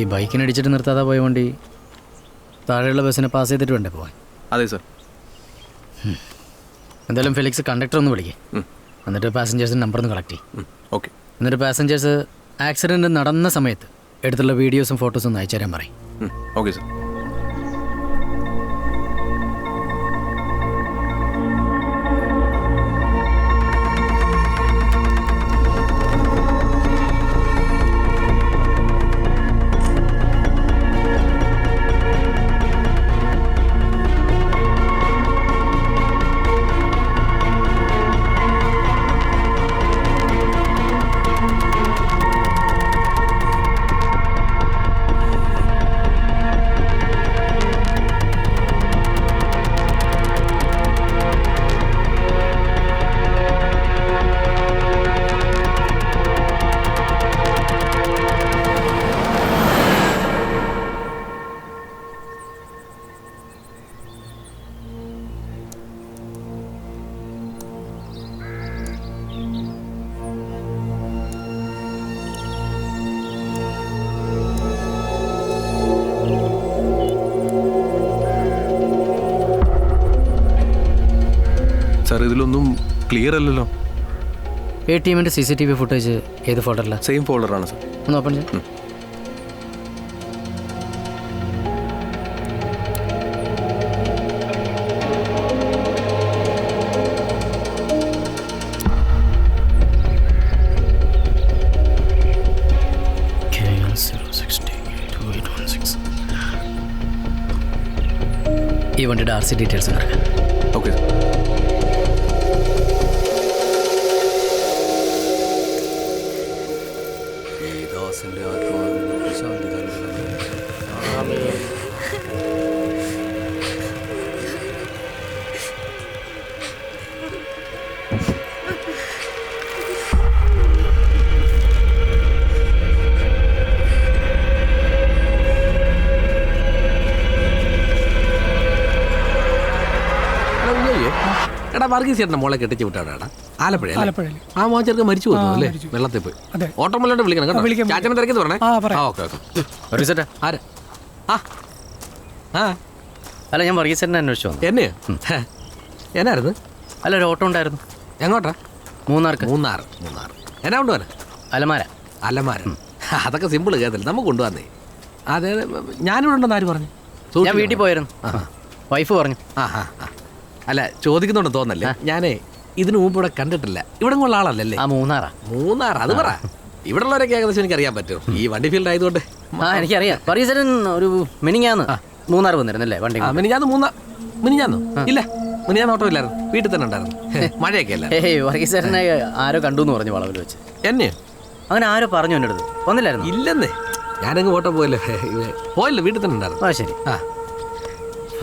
ഈ ബൈക്കിനടിച്ചിട്ട് നിർത്താതെ പോയ വണ്ടി താഴെയുള്ള ബസ്സിനെ പാസ് ചെയ്തിട്ട് വേണ്ടേ പോവാൻ? അതെ സർ. എന്തായാലും ഫെലിക്സ് കണ്ടക്ടർ ഒന്ന് വിളിക്കേ, എന്നിട്ട് പാസഞ്ചേഴ്സിൻ്റെ നമ്പർ ഒന്ന് കളക്ട് ചെയ്യും. ഓക്കെ. എന്നിട്ട് പാസഞ്ചേഴ്സ് ആക്സിഡൻറ്റ് നടന്ന സമയത്ത് എടുത്തുള്ള വീഡിയോസും ഫോട്ടോസും ഒന്ന് അയച്ചു തരാൻ പറയും. Okay sir. സാർ ഇതിലൊന്നും ക്ലിയർ അല്ലല്ലോ. ATMൻ്റെ CCTV ഫുട്ടേജ് ഏത് ഫോൾഡറിലാണ്? സെയിം ഫോൾഡറാണ് സാർ. ഒന്ന് ഓപ്പൺ ചെയ്യും. ഈ വണ്ടിയുടെ RC ഡീറ്റെയിൽസ് ഉണ്ടാക്കാം. Okay sir. എടാ വർഗീസ് ചേട്ടൻ്റെ മോളെ കെട്ടിച്ച് വിട്ടാടാ ആലപ്പുഴ. ആ മോൻ ചെറുക്കൻ മരിച്ചു പോകുന്നു അല്ലേ? വെള്ളത്തിൽ പോയി. ഓട്ടോമല്ലോട്ട് വിളിക്കണം കേട്ടോ. ചാച്ചനെ തിരക്കിന്ന് പറഞ്ഞേ. Okay okay. ആരാ? ആ അല്ല, ഞാൻ വർഗീസേട്ടനെ അന്വേഷിച്ചു വന്നു. എന്നെയോ? എന്നായിരുന്നു? അല്ല, ഒരു ഓട്ടോ ഉണ്ടായിരുന്നു. എങ്ങോട്ടാ? മൂന്നാർക്ക്. മൂന്നാർ. എന്നാ കൊണ്ടുപോകാൻ? അലമാര. അതൊക്കെ സിമ്പിൾ കേട്ടില്ല, നമുക്ക് കൊണ്ടുവന്നേ. അതെ ഞാനിവിടെ ഉണ്ടെന്ന് ആര് പറഞ്ഞു? ഞാൻ വീട്ടിൽ പോയിരുന്നു, വൈഫ് പറഞ്ഞു. അല്ല ചോദിക്കുന്നുണ്ട് തോന്നല്ലേ. ഞാനേ ഇതിനു മുമ്പ് ഇവിടെ കണ്ടിട്ടില്ല. ഇവിടെ ഉള്ള ആളല്ലേ? മൂന്നാർ അത് പറ. ഇവിടെ ഉള്ളവരൊക്കെ ഏകദേശം എനിക്ക് അറിയാൻ പറ്റും, ഈ വണ്ടി ഫീൽഡ് ആയതുകൊണ്ട്. എനിക്കറിയാം. വർഗീസേട്ടൻ ഒരു മിനിഞ്ഞാന്ന് മൂന്നാർ വന്നിരുന്നല്ലേ വണ്ടി? മിനിഞ്ഞാന്നോ? ഇല്ല, മിനിഞ്ഞാന്ന് ഓട്ടോ ഇല്ലായിരുന്നു, വീട്ടിൽ തന്നെ ഉണ്ടായിരുന്നു. മഴയൊക്കെ അല്ല. വർഗീസേട്ടനെ ആരോ കണ്ടു എന്ന് പറഞ്ഞു വളവിൽ വെച്ച്. എന്നെയോ? അങ്ങനെ ആരോ പറഞ്ഞു എൻ്റെ അടുത്ത്. വന്നില്ലായിരുന്നു? ഇല്ലെന്നേ, ഞാനങ്ങ് ഓട്ടോ പോയില്ല, വീട്ടിൽ തന്നെ ഉണ്ടായിരുന്നു. ശരി.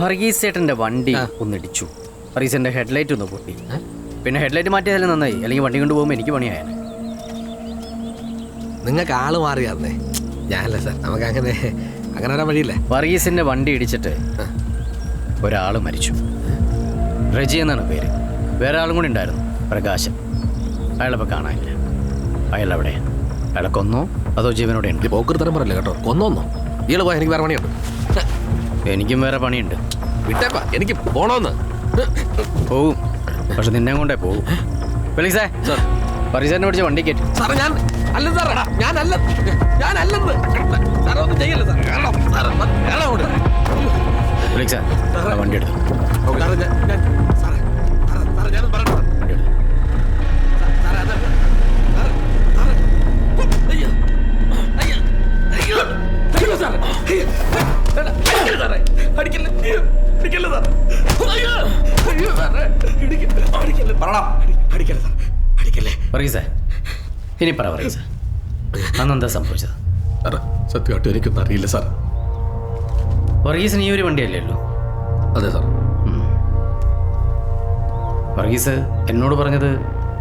വർഗീസേട്ടൻ്റെ വണ്ടി ഒന്നിടിച്ചു. വർഗീസേട്ടൻ്റെ ഹെഡ്ലൈറ്റ് ഒന്ന് പൊട്ടി. പിന്നെ ഹെഡ്ലൈറ്റ് മാറ്റിയതെല്ലാം നന്നായി, അല്ലെങ്കിൽ വണ്ടി കൊണ്ട് പോകുമ്പോൾ എനിക്ക് പണിയായാണ്. നിങ്ങൾക്ക് ആള് മാറിയായിരുന്നേ. ഞാനല്ല സാർ, നമുക്ക് അങ്ങനെ വരാൻ വഴിയില്ല. വർഗീസിൻ്റെ വണ്ടി ഇടിച്ചിട്ട് ഒരാൾ മരിച്ചു. റജി എന്നാണ് പേര്. വേറെ ആളും കൂടി ഉണ്ടായിരുന്നു, പ്രകാശൻ. അയാളിപ്പോൾ കാണാനില്ല. അയാൾ എവിടെ? അയാളെ കൊന്നോ അതോ ജീവനോടെ ഉണ്ട്? പോക്കൃത്തരം പറയല്ലേ കേട്ടോ. കൊന്നോന്നോ? ഇയാൾ പോയാൽ എനിക്ക് വേറെ പണിയുണ്ട്. എനിക്കും വേറെ പണിയുണ്ട്. വിട്ടേപ്പാ, എനിക്ക് പോണോന്ന്. പോവും, പക്ഷെ നിന്നെ കൊണ്ടേ പോവും. ഫെലിക്സേ, വർഗീസേട്ടനെ പിടിച്ച വണ്ടി കയറ്റി. സാറേ ഞാൻ അല്ല സാറേ, ഞാനല്ലെന്ന് സാറേ, ഒന്നും ചെയ്യല്ലേ സാറേ. ഫെലിക്സേ, വണ്ടി എടുത്തു. വർഗീസേ, ഇനി പറ വർഗീസേ, അന്നെന്താ സംഭവിച്ചത്? സത്യമായിട്ട് എനിക്കൊന്നും അറിയില്ല സാർ. വർഗീസിന് ഈ ഒരു വണ്ടിയല്ലേ ഉള്ളൂ? അതെ സാർ. വർഗീസ് എന്നോട് പറഞ്ഞത്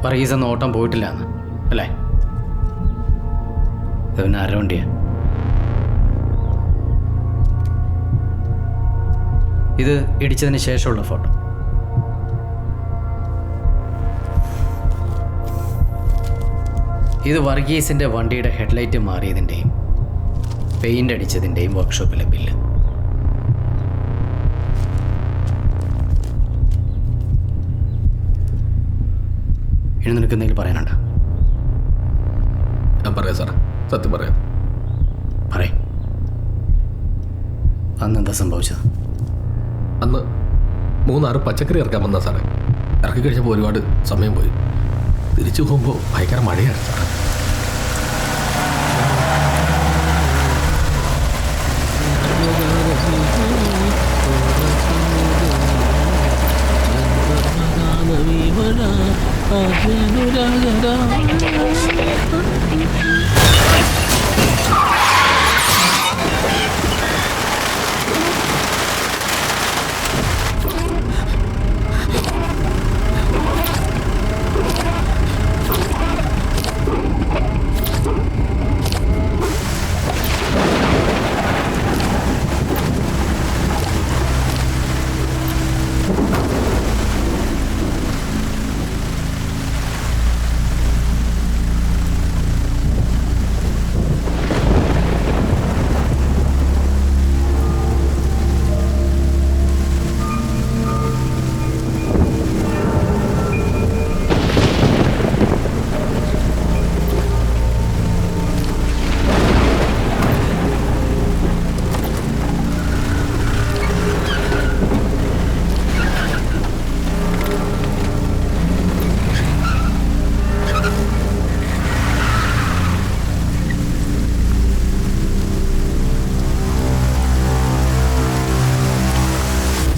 വർഗീസ് അന്ന് ഓട്ടം പോയിട്ടില്ല എന്ന് അല്ലേ? ഇത് പിന്നെ ആരുടെ വണ്ടിയാ? ഇത് ഇടിച്ചതിന് ശേഷമുള്ള ഫോട്ടോ. ഇത് വർഗീസിൻ്റെ വണ്ടിയുടെ ഹെഡ്ലൈറ്റ് മാറിയതിൻ്റെയും പെയിൻ്റ് അടിച്ചതിൻ്റെയും വർക്ക്ഷോപ്പിലെ ബില്ല്. ഇനി നിനക്ക് എന്തെങ്കിലും പറയാനുണ്ടോ? ഞാൻ പറയാം സാറേ, സത്യം പറയാം. പറയ്. അന്ന് എന്താ സംഭവിച്ചത്? അന്ന് 3-6 പച്ചക്കറി ഇറക്കാൻ വന്നാ സാറേ. ഇറക്കി കഴിച്ചപ്പോൾ ഒരുപാട് സമയം പോയി. തിരിച്ചു പോകുമ്പോൾ ഭയങ്കര മഴയാണ് സാറേ.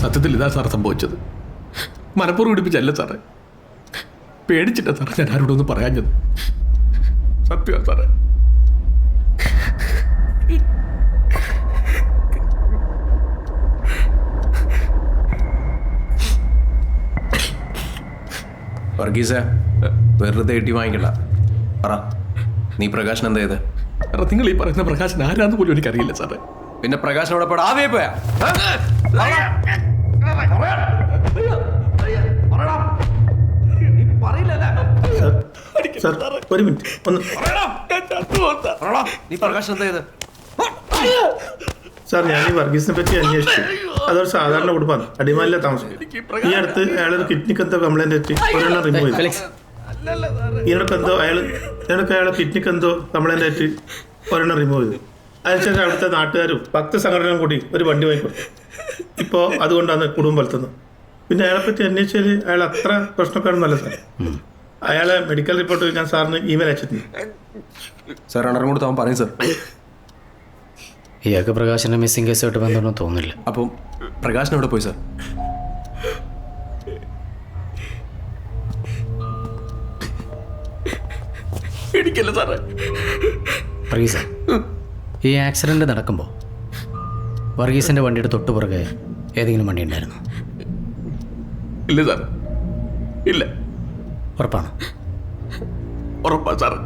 സത്യത്തിൽ ഇതാ സാറേ സംഭവിച്ചത്. മനപ്പൂർവ്വം പിടിപ്പിച്ചല്ല സാറേ, പേടിച്ചിട്ടാ സാറേ ഞാൻ ആരോടൊന്നും പറയാഞ്ഞത്. സത്യമാണ് സാറേ. വർഗീസേ, വെറുതെ ഇട്ടി വാങ്ങിക്കണ്ട. പറ, നീ പ്രകാശൻ എന്താ ചെയ്ത്? നിങ്ങൾ ഈ പറയുന്ന പ്രകാശൻ ആരാന്ന് പോലും എനിക്കറിയില്ല സാറേ. പിന്നെ പ്രകാശൻ അവിടെ പോടാ ആവേ പോയാ? സാർ ഒരു മിനിറ്റ് ഒന്ന്. നീ പ്രകാശൻ എന്താ ചെയ്ത്? സാർ ഞാൻ ഈ വർഗീസിനെ പറ്റി അന്വേഷിച്ചു. അതൊരു സാധാരണ കുടുംബമാണ്, അടിമാലിലെ താമസം. ഈ അടുത്ത് അയാളൊരു കിഡ്നിക്ക് എന്തോ കംപ്ലൈന്റ് പറ്റി ഒരെണ്ണം റിമൂവ് ചെയ്തു. ഇതിനൊക്കെന്തോ അയാളെ കിഡ്നിക്ക് എന്തോ കംപ്ലൈന്റ് ആയിട്ട് ഒരെണ്ണം റിമൂവ് ചെയ്തു. അതിനുശേഷം അവിടുത്തെ നാട്ടുകാരും ഭക്തസംഘടനയും കൂടി ഒരു വണ്ടി വാങ്ങിക്കൊടുത്തു. ഇപ്പോൾ അതുകൊണ്ടാണ് കുടുംബം വളർത്തുന്നത്. പിന്നെ അയാളെപ്പറ്റി അന്വേഷിച്ചാൽ അയാൾ അത്ര പ്രശ്നക്കാരൊന്നുമല്ല സാർ. അയാളെ മെഡിക്കൽ റിപ്പോർട്ട് ഞാൻ സാറിന് ഇമെയിൽ അയച്ചിട്ടുണ്ട്. സാർ അണറും കൂടെ അവൻ പറയും സാർ. ഇയാൾക്ക് പ്രകാശിൻ്റെ മിസ്സിംഗ് കേസുമായിട്ട് ബന്ധമൊന്നും തോന്നില്ല. അപ്പം പ്രകാശൻ എവിടെ പോയി സാർ? എനിക്കല്ല സാറേ. വർഗീസ, ഈ ആക്സിഡൻറ്റ് നടക്കുമ്പോൾ വർഗീസിൻ്റെ വണ്ടിയുടെ തൊട്ട് പുറകെ ഏതെങ്കിലും വണ്ടി ഉണ്ടായിരുന്നു? ഇല്ല സാർ, ഇല്ല. ഉറപ്പാണ്? ഉറപ്പാ സാറേ.